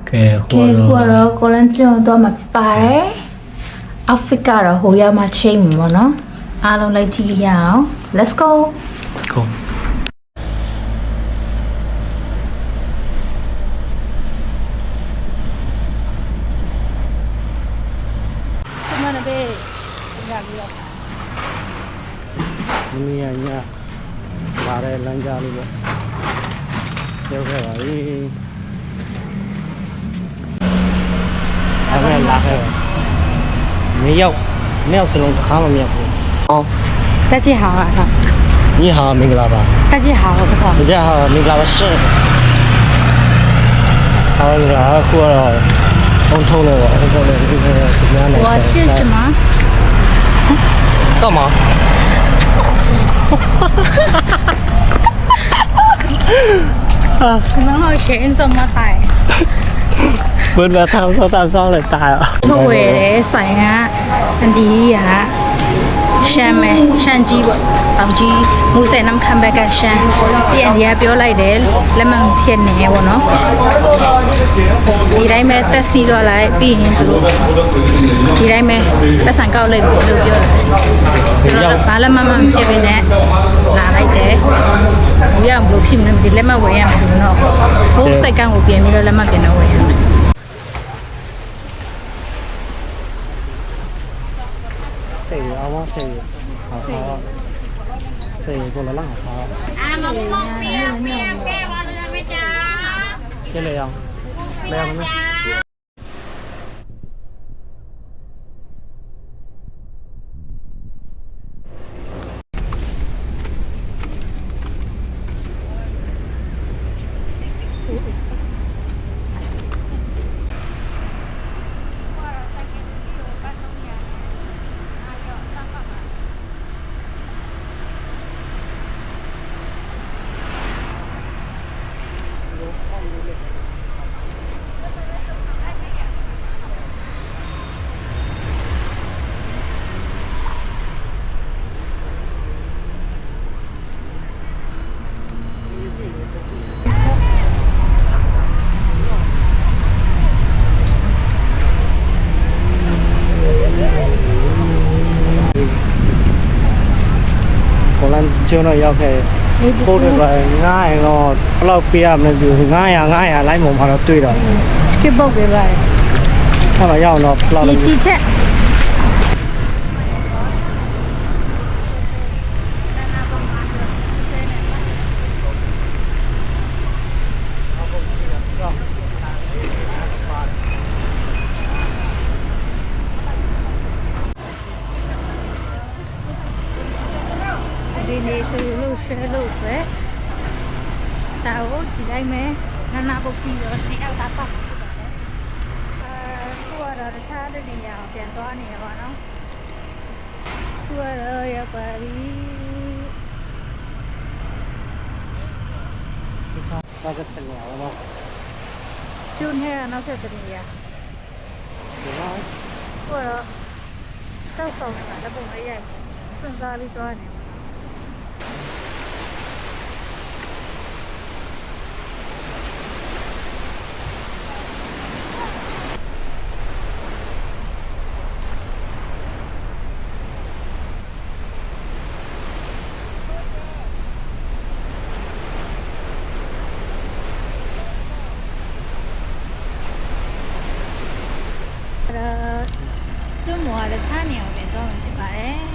ကဲခေါ်တော့ကိုလန်ကျုံတော့မှာဖြစ်ပါတယ်အာဖရိကတော့ဟိုရမှာချိန်မှာပေါ့နော်အားလုံးလိုက်ကြည့်ရအောင် let's go ကိုဒီမှာပဲရပြီးတော့ ဒီနေ့ညလာတဲ့လမ်းကြားလေးပေါ့ရောက်ခဲ့ပါပြီအဲ့ဒါလာခဲ့没有စလုံးတစ်ခါမှမရောက်ဘူးဟော大家好啊你好မင်္ဂလာပါ大家好我不错大家好မင်္ဂလာပါရှင်好啦ခုတော့ထုံထုံလို့ပေါ့ဟုတ်တယ်ဒီများနေ我是什么干嘛可能好咸什么菜ဘယ်မှာထောက်ဆောက်လိုက်တာထုတ်ဝယ်တယ်ဆိုင်ကအန်ဒီကရှမ်းမဲရှမ်းကြီးပေါ့တောင်ကြီးမူဆယ်နမ်ခံဘက်ကရှမ်းဒီအန်ဒီကပြောလိုက်တယ်လက်မဖြစ်နေပေါ့နော်ဒီတိုင်းပဲတက်စီသွားလိုက်ပြီးရင်သူတို့ဒီတိုင်းပဲပတ်စံကောက်လိုက်လို့ပြောတယ်ဆိုတော့ဘာလက်မဖြစ်ပြီနဲ့လာလိုက်တယ်ဘယ်အောင်ဘလို့ဖြစ်မလဲဒီလက်မဝယ်ရမှာဆိုတော့ဟိုစိတ်ကန်းကိုပြင်ပြီးတော့လက်မပြင်တော့ဝယ်ရမယ်စိတ်ရအောင်စိတ်ရ好烧စိတ်ကိုလည်းလာစားมะม่วงเปรี้ยวแก้วเอาเรือไหมจ๊ะ ကျလေအောင်လဲအောင်နော်ကိုလန်ကျုံတော့ရောက်ခဲ့ပို့တယ်ပဲ900တော့ဘယ်လောက်ပေးရမလဲဒီ900လိုက်မှမှာတော့တွေ့တော့ skip book ပဲပါ ဆက်မရအောင်တော့ဘယ်လောက်လဲ ဒီချက် ဒီနေ့သူလို့ share လုပ်ပဲဒါကိုဒီတိုင်းပဲနာပုတ်စီတော့တယောက်သားပါခုကတော့တခြားတဲ့နေရာကိုပြန်သွားနေရပါတော့ခုကတော့ရောက်ပါပြီ ဒါကတည်းကတော့ ကျွန်းထဲကနောက်ဆက်တဲ့နေရာ ဒီမှာ ခုကတော့စောက်ဆောင်တာလက်ပုံလေးရိုက်စွန့်စားလေးသွားနေကျွန်းမော်ကတခြားနေရာကိုပြန်သွားမှာဖြစ်ပါတယ်